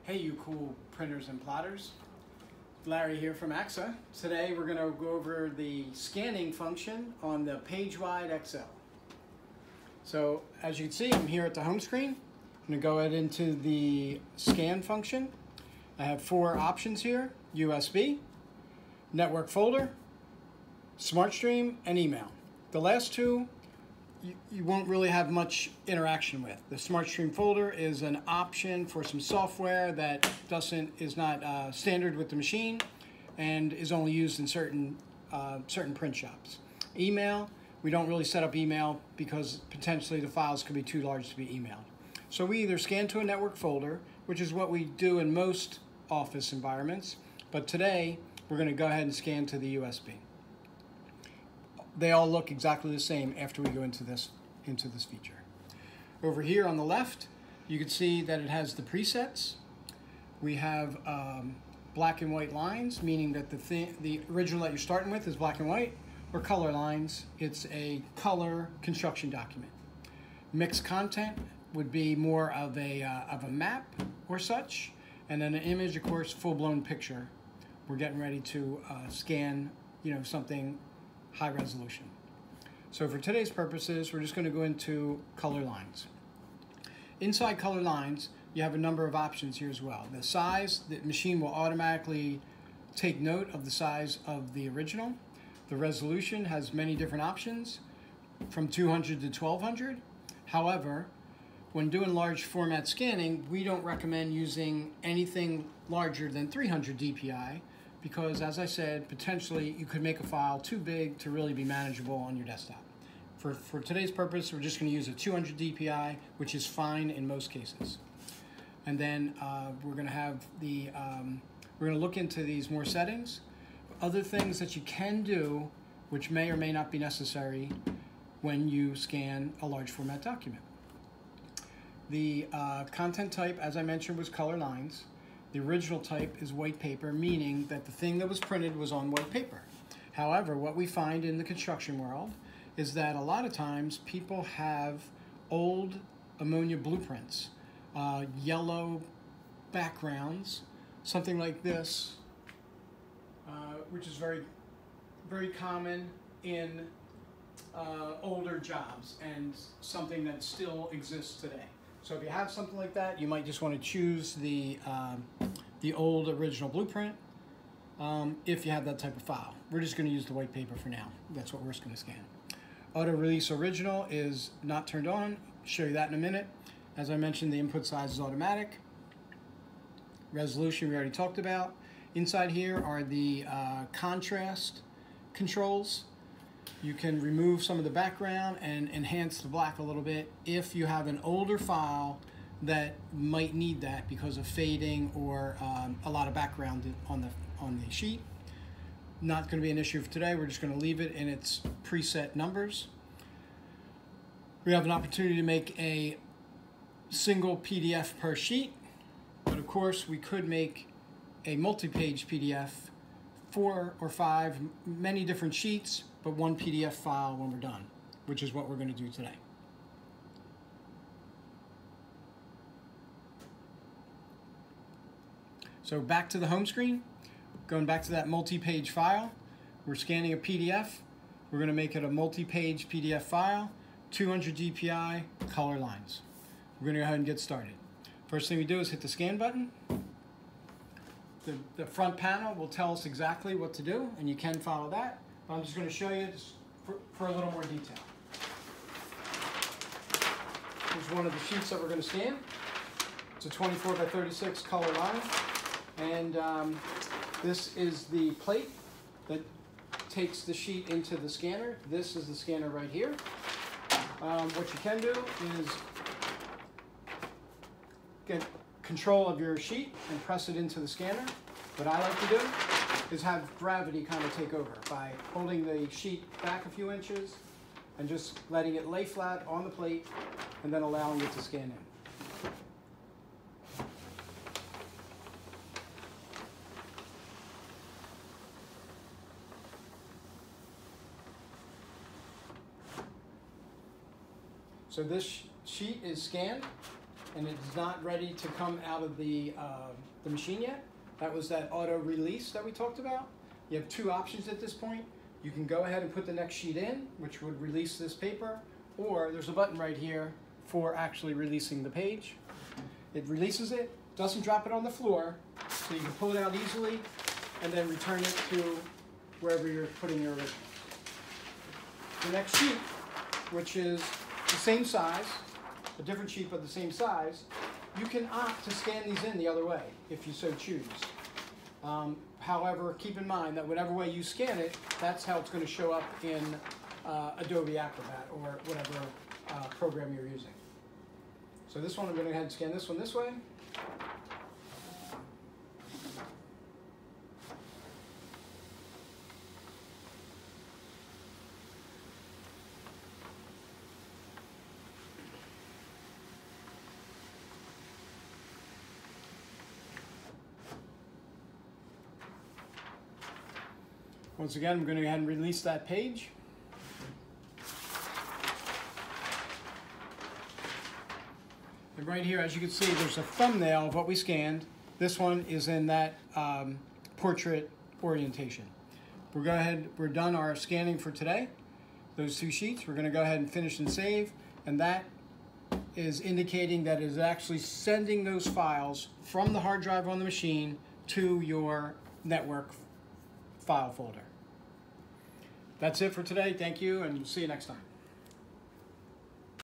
Hey you cool printers and plotters. Larry here from Axsa. Today we're going to go over the scanning function on the PageWide XL. So as you can see, I'm here at the home screen. I'm going to go ahead into the scan function. I have four options here: USB, network folder, SmartStream, and email. The last two you won't really have much interaction with. The SmartStream folder is an option for some software that is not standard with the machine and is only used in certain print shops. Email, we don't really set up email because potentially the files could be too large to be emailed. So we either scan to a network folder, which is what we do in most office environments, but today we're going to go ahead and scan to the USB. They all look exactly the same after we go into this feature. Over here on the left, you can see that it has the presets. We have black and white lines, meaning that the original that you're starting with is black and white, or color lines. It's a color construction document. Mixed content would be more of a map or such, and then an image, of course, full-blown picture. We're getting ready to scan, something high resolution. So for today's purposes, we're just going to go into color lines. Inside color lines, you have a number of options here as well. The size, the machine will automatically take note of the size of the original. The resolution has many different options, from 200 to 1200. However, when doing large format scanning, we don't recommend using anything larger than 300 dpi, because, as I said, potentially you could make a file too big to really be manageable on your desktop. For today's purpose, we're just going to use a 200 dpi, which is fine in most cases. And then we're going to have we're going to look into these more settings. Other things that you can do, which may or may not be necessary when you scan a large format document. The content type, as I mentioned, was color lines. The original type is white paper, meaning that the thing that was printed was on white paper. However, what we find in the construction world is that a lot of times people have old ammonia blueprints, yellow backgrounds, something like this, which is very, very common in older jobs and something that still exists today. So if you have something like that, you might just want to choose the old original blueprint if you have that type of file. We're just going to use the white paper for now. That's what we're just going to scan. Auto Release Original is not turned on. I'll show you that in a minute. As I mentioned, the input size is automatic. Resolution we already talked about. Inside here are the contrast controls. You can remove some of the background and enhance the black a little bit if you have an older file that might need that because of fading or a lot of background on the sheet. Not going to be an issue for today. We're just going to leave it in its preset numbers. We have an opportunity to make a single PDF per sheet, but of course we could make a multi-page PDF, 4 or 5, many different sheets, but one PDF file when we're done, which is what we're going to do today. So back to the home screen, going back to that multi-page file, we're scanning a PDF. We're going to make it a multi-page PDF file, 200 dpi, color lines. We're going to go ahead and get started. First thing we do is hit the scan button. The front panel will tell us exactly what to do, and you can follow that. But I'm just going to show you this for a little more detail. Here's one of the sheets that we're going to scan. It's a 24 by 36 color line. And this is the plate that takes the sheet into the scanner. This is the scanner right here. What you can do is get control of your sheet and press it into the scanner. What I like to do is have gravity kind of take over by holding the sheet back a few inches and just letting it lay flat on the plate and then allowing it to scan in. So this sheet is scanned. and it's not ready to come out of the machine yet, that was that auto release that we talked about. You have two options at this point. You can go ahead and put the next sheet in, which would release this paper, or there's a button right here for actually releasing the page. It releases it, doesn't drop it on the floor, so you can pull it out easily and then return it to wherever you're putting your originals. The next sheet, which is the same size, a different sheet but the same size, you can opt to scan these in the other way if you so choose. However, keep in mind that whatever way you scan it, that's how it's going to show up in Adobe Acrobat or whatever program you're using. So this one, I'm going to go ahead and scan this one this way. Once again, I'm going to go ahead and release that page. And right here, as you can see, there's a thumbnail of what we scanned. This one is in that portrait orientation. We're done our scanning for today. Those two sheets, we're going to go ahead and finish and save. And that is indicating that it is actually sending those files from the hard drive on the machine to your network file folder. That's it for today. Thank you, and see you next time.